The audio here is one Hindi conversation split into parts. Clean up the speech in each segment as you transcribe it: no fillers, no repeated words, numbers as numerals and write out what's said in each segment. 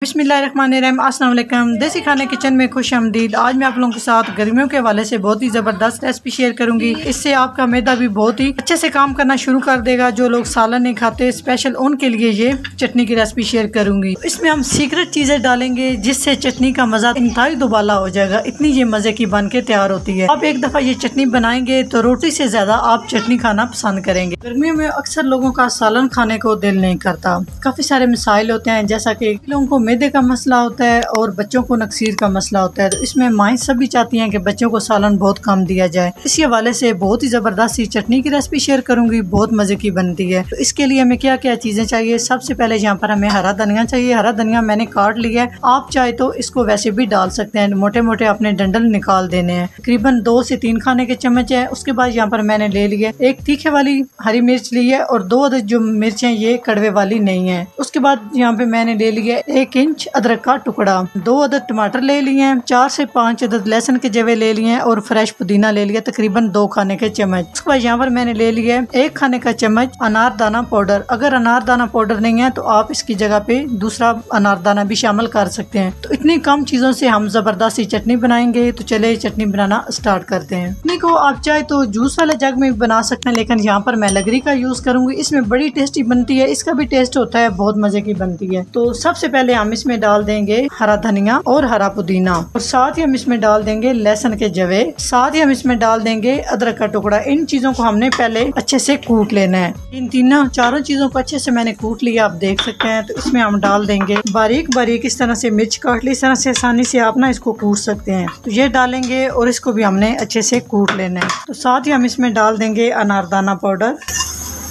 बिस्मिल्लाहिर्रहमानिर्रहीम, अस्सलाम वालेकुम। देसी खाने किचन में खुश आमदीद। आज मैं आप लोगों के साथ गर्मियों के हवाले से बहुत ही ज़बरदस्त रेसिपी शेयर करूंगी। इससे आपका मैदा भी बहुत ही अच्छे से काम करना शुरू कर देगा। जो लोग सालन नहीं खाते, स्पेशल उनके लिए ये चटनी की रेसिपी शेयर करूंगी। इसमें हम सीक्रेट चीज़ें डालेंगे जिससे चटनी का मज़ा इंतहाई दुबाला हो जाएगा। इतनी ये मज़े की बन के तैयार होती है। आप एक दफ़ा ये चटनी बनाएंगे तो रोटी से ज़्यादा आप चटनी खाना पसंद करेंगे। गर्मियों में अक्सर लोगों का सालन खाने को दिल नहीं करता। काफ़ी सारे मसाइल होते हैं, जैसा कि लोगों को मैदे का मसला होता है और बच्चों को नक्सीर का मसला होता है। तो इसमें माएँ सभी चाहती हैं कि बच्चों को सालन बहुत कम दिया जाए। इसी हवाले से बहुत ही ज़बरदस्त सी चटनी की रेसिपी शेयर करूंगी, बहुत मज़े की बनती है। तो इसके लिए हमें क्या क्या चीज़ें चाहिए। सबसे पहले यहाँ पर हमें हरा धनिया चाहिए। हरा धनिया मैंने काट लिया है, आप चाहे तो इसको वैसे भी डाल सकते हैं। मोटे मोटे अपने डंडल निकाल देने हैं। तकरीबन 2 से 3 खाने के चम्मच है। उसके बाद यहाँ पर मैंने ले लिया एक तीखे वाली हरी मिर्च ली है और 2 अदद जो मिर्च है ये कड़वे वाली नहीं है। उसके बाद यहाँ पे मैंने ले लिया 1 इंच अदरक का टुकड़ा, 2 अदद टमाटर ले लिए हैं, 4 से 5 अदद लहसुन के जवे ले लिए हैं और फ्रेश पुदीना ले लिया तकरीबन 2 खाने के चम्मच। उसके बाद यहाँ पर मैंने ले लिया 1 खाने का चम्मच अनारदाना पाउडर। अगर अनारदाना पाउडर नहीं है तो आप इसकी जगह पे दूसरा अनारदाना भी शामिल कर सकते हैं। तो इतनी कम चीजों से हम जबरदस्त सी चटनी बनाएंगे। तो चले चटनी बनाना स्टार्ट करते हैं। चटनी को आप चाहे तो जूस वाले जग में भी बना सकते हैं, लेकिन यहाँ पर मैं लगरी का यूज करूंगी। इसमें बड़ी टेस्टी बनती है, इसका भी टेस्ट होता है, बहुत मजे की बनती है। तो सबसे पहले हम इसमें डाल देंगे हरा धनिया और हरा पुदीना, और साथ ही हम इसमें डाल देंगे लहसुन के जवे, साथ ही हम इसमें डाल देंगे अदरक का टुकड़ा। इन चीजों को हमने पहले अच्छे से कूट लेना है। इन तीनों चारों चीजों को अच्छे से मैंने कूट लिया, आप देख सकते हैं। तो इसमें हम डाल देंगे बारीक बारीक इस तरह से मिर्च काट ली। इस तरह से आसानी से आप ना इसको कूट सकते हैं। तो ये डालेंगे और इसको भी हमने अच्छे से कूट लेना है। तो साथ ही हम इसमें डाल देंगे अनारदाना पाउडर।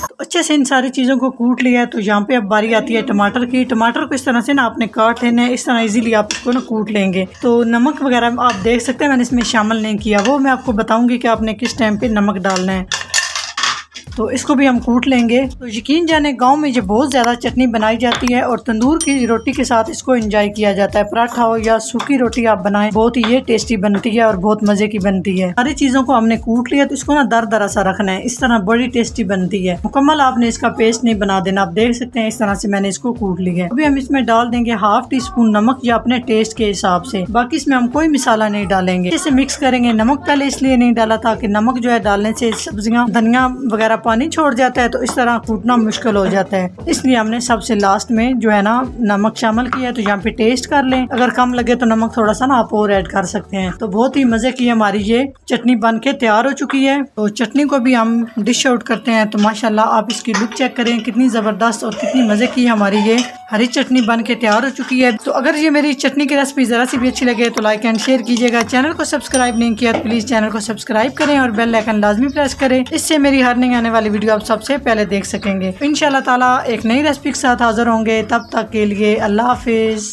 तो अच्छे से इन सारी चीज़ों को कूट लिया है। तो यहाँ पे अब बारी आती है टमाटर की। टमाटर को इस तरह से ना आपने काट लेना है, इस तरह इजीली आप इसको ना कूट लेंगे। तो नमक वगैरह आप देख सकते हैं मैंने इसमें शामिल नहीं किया, वो मैं आपको बताऊंगी कि आपने किस टाइम पे नमक डालना है। तो इसको भी हम कूट लेंगे। तो यकीन जाने गांव में ये बहुत ज़्यादा चटनी बनाई जाती है और तंदूर की रोटी के साथ इसको एंजॉय किया जाता है। पराठा हो या सूखी रोटी आप बनाएं, बहुत ही ये टेस्टी बनती है और बहुत मज़े की बनती है। सारी चीज़ों को हमने कूट लिया, तो इसको ना दर दरा सा रखना है। इस तरह बड़ी टेस्टी बनती है। मुकम्मल आपने इसका पेस्ट नहीं बना देना। आप देख सकते हैं इस तरह से मैंने इसको कूट लिया है। अभी हम इसमें डाल देंगे ½ टी स्पून नमक या अपने टेस्ट के हिसाब से। बाकी इसमें हम कोई मसाला नहीं डालेंगे। इसे मिक्स करेंगे। नमक पहले इसलिए नहीं डाला था कि नमक जो है डालने से सब्जियां धनिया वगैरह पानी छोड़ जाता है, तो इस तरह कूटना मुश्किल हो जाता है। इसलिए हमने सबसे लास्ट में जो है ना नमक शामिल किया। तो यहाँ पे टेस्ट कर लें, अगर कम लगे तो नमक थोड़ा सा ना आप और ऐड कर सकते हैं। तो बहुत ही मजे की हमारी ये चटनी बन के तैयार हो चुकी है। तो चटनी को भी हम डिश आउट करते हैं। तो माशाल्लाह आप इसकी लुक चेक करें, कितनी जबरदस्त और कितनी मजे की हमारी ये हरी चटनी बन के तैयार हो चुकी है। तो अगर ये मेरी चटनी की रेसिपी जरा सी भी अच्छी लगे तो लाइक एंड शेयर कीजिएगा। चैनल को सब्सक्राइब नहीं किया तो प्लीज चैनल को सब्सक्राइब करें और बेल आइकन लाजमी प्रेस करें। इससे मेरी हर नई आने वाली वीडियो आप सबसे पहले देख सकेंगे। इंशाल्लाह ताला एक नई रेसिपी के साथ हाजिर होंगे। तब तक के लिए अल्लाह हाफिज।